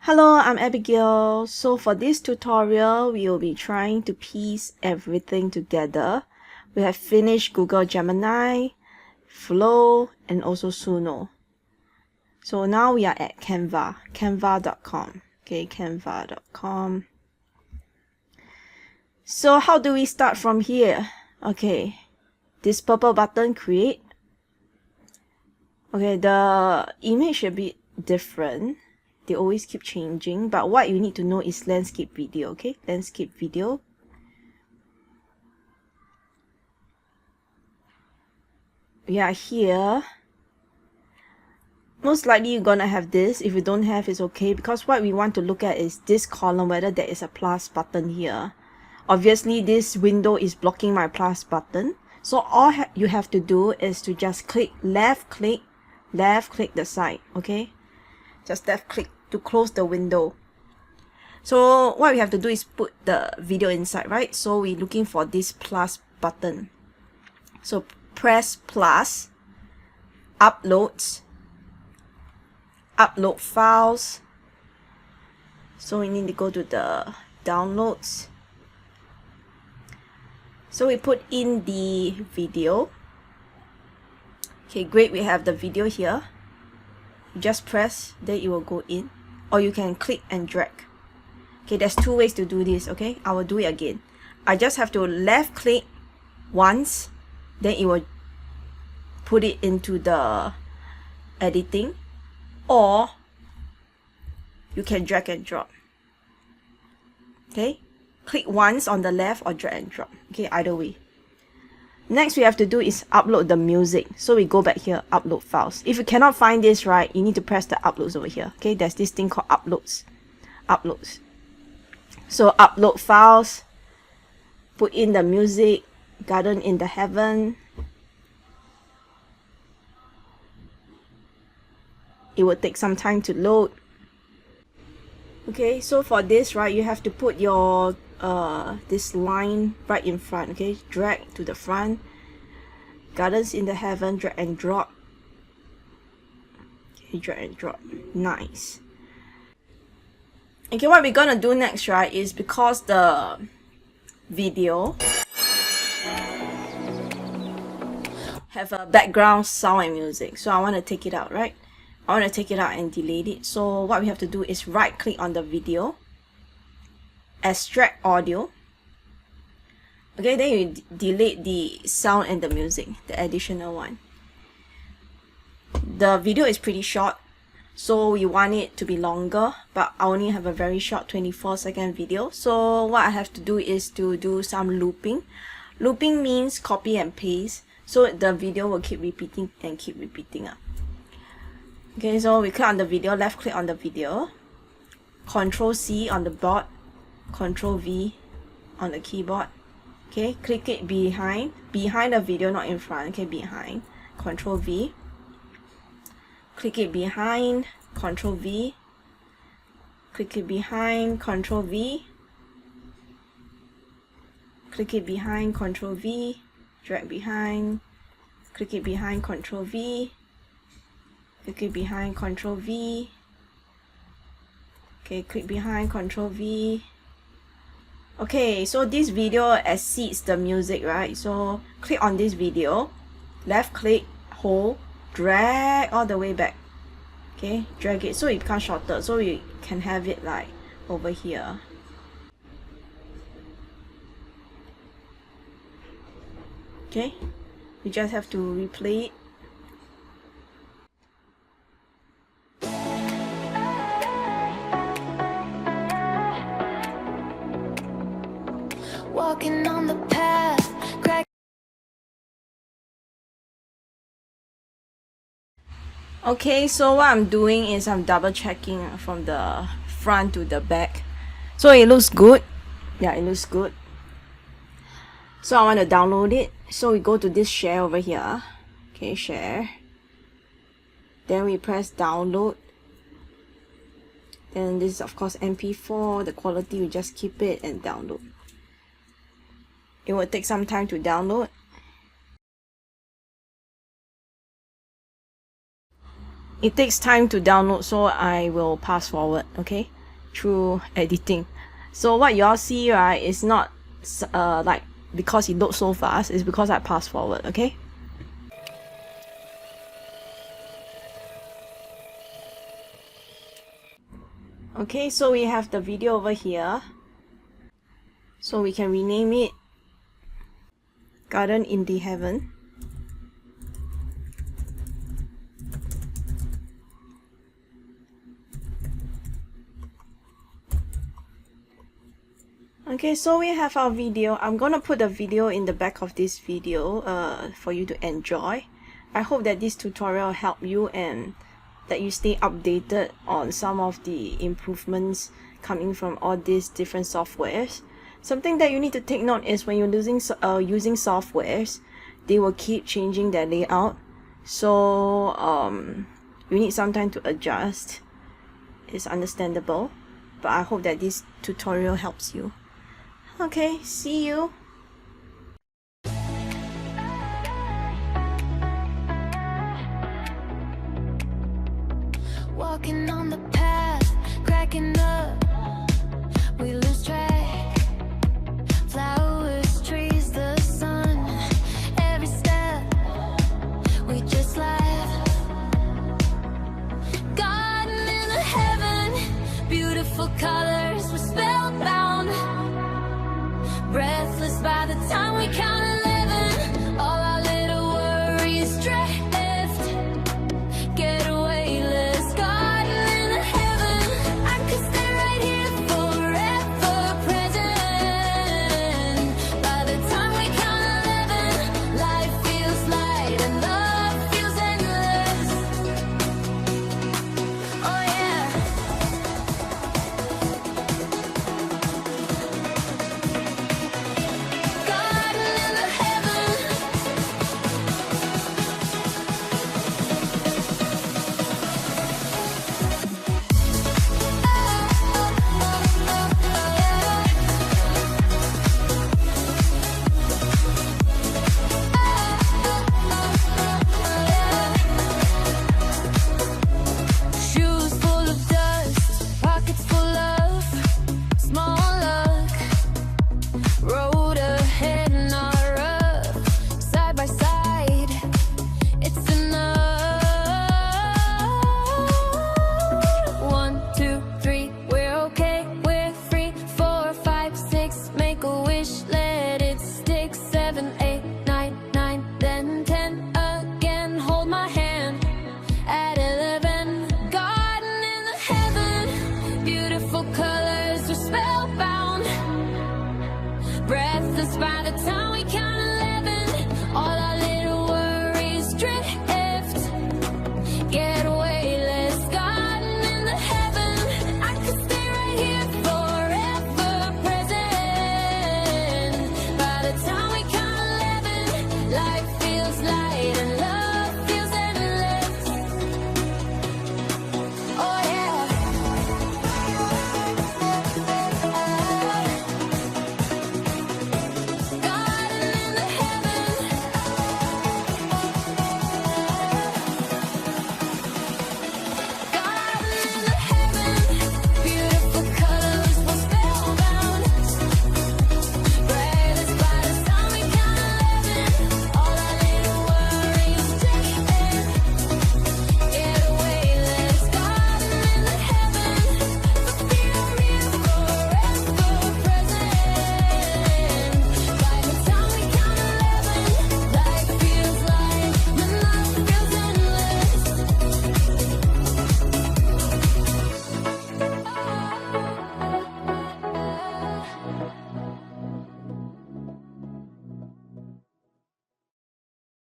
Hello, I'm Abigail. So for this tutorial, we will be trying to piece everything together. We have finished Google Gemini, Flow, and also Suno. So now we are at Canva, canva.com. Okay, canva.com. So how do we start from here? Okay, this purple button, create. Okay, the image should be different. They always keep changing, but what you need to know is landscape video. Okay, landscape video. We are here. Most likely you're gonna have this. If you don't have, it's okay, because what we want to look at is this column, whether there is a plus button here. Obviously this window is blocking my plus button, so all you have to do is to just left click the side. Okay, just left click to close the window. So what we have to do is put the video inside, right? So we're looking for this plus button. So press plus, upload files. So we need to go to the downloads. So we put in the video. Okay, great, we have the video here. You just press, then it will go in, or you can click and drag. Okay, there's two ways to do this. Okay, I will do it again. I just have to left click once, then it will put it into the editing, or you can drag and drop. Okay, click once on the left or drag and drop. Okay, either way. Next we have to do is upload the music. So we go back here, upload files. If you cannot find this, right, you need to press the uploads over here. Okay, there's this thing called uploads. So upload files, put in the music, Garden in the Heaven. It will take some time to load. Okay, so for this, right, you have to put your this line right in front. Okay, drag to the front, Gardens in the Heaven, drag and drop. Okay, drag and drop. Nice. Okay, what we're gonna do next, right, is because the video have a background sound and music, so I want to take it out, right? I want to take it out and delete it. So what we have to do is right click on the video, extract audio. Okay, then you delete the sound and the music, the additional one. The video is pretty short, so we want it to be longer, but I only have a very short 24-second video. So what I have to do is to do some looping. Looping means copy and paste, so the video will keep repeating and keep repeating. Okay, so we click on the video, left click on the video, Control C on the board, Control V on the keyboard. Okay, click it behind the video, not in front. Okay, behind, Control V, click it behind, Control V, click it behind, Control V, click it behind, Control V, drag behind, click it behind, Control V, click it behind, Control V. Okay, click behind, Control V. Okay, so this video exceeds the music, right? So click on this video, left click, hold, drag all the way back. Okay, drag it so it becomes shorter, so we can have it like over here. Okay, we just have to replay it. Walking on the path, crack. Okay, so what I'm doing is I'm double checking from the front to the back. So it looks good. Yeah, it looks good. So I want to download it. So we go to this share over here. Okay, share. Then we press download. Then this is of course MP4. The quality, we just keep it and download. It will take some time to download. It takes time to download, so I will pass forward, okay, through editing. So what y'all see, right, is not like because it loads so fast, it's because I pass forward, okay? Okay, so we have the video over here. So we can rename it Garden in the Heaven. Okay, so we have our video. I'm gonna put the video in the back of this video for you to enjoy. I hope that this tutorial helped you and that you stay updated on some of the improvements coming from all these different softwares. Something that you need to take note is when you're using softwares, they will keep changing their layout. So you need some time to adjust. It's understandable, but I hope that this tutorial helps you. Okay, see you. Walking on the path, cracking up, we lose track. Flowers, trees, the sun, every step, we just laugh. Garden in the heaven, beautiful color.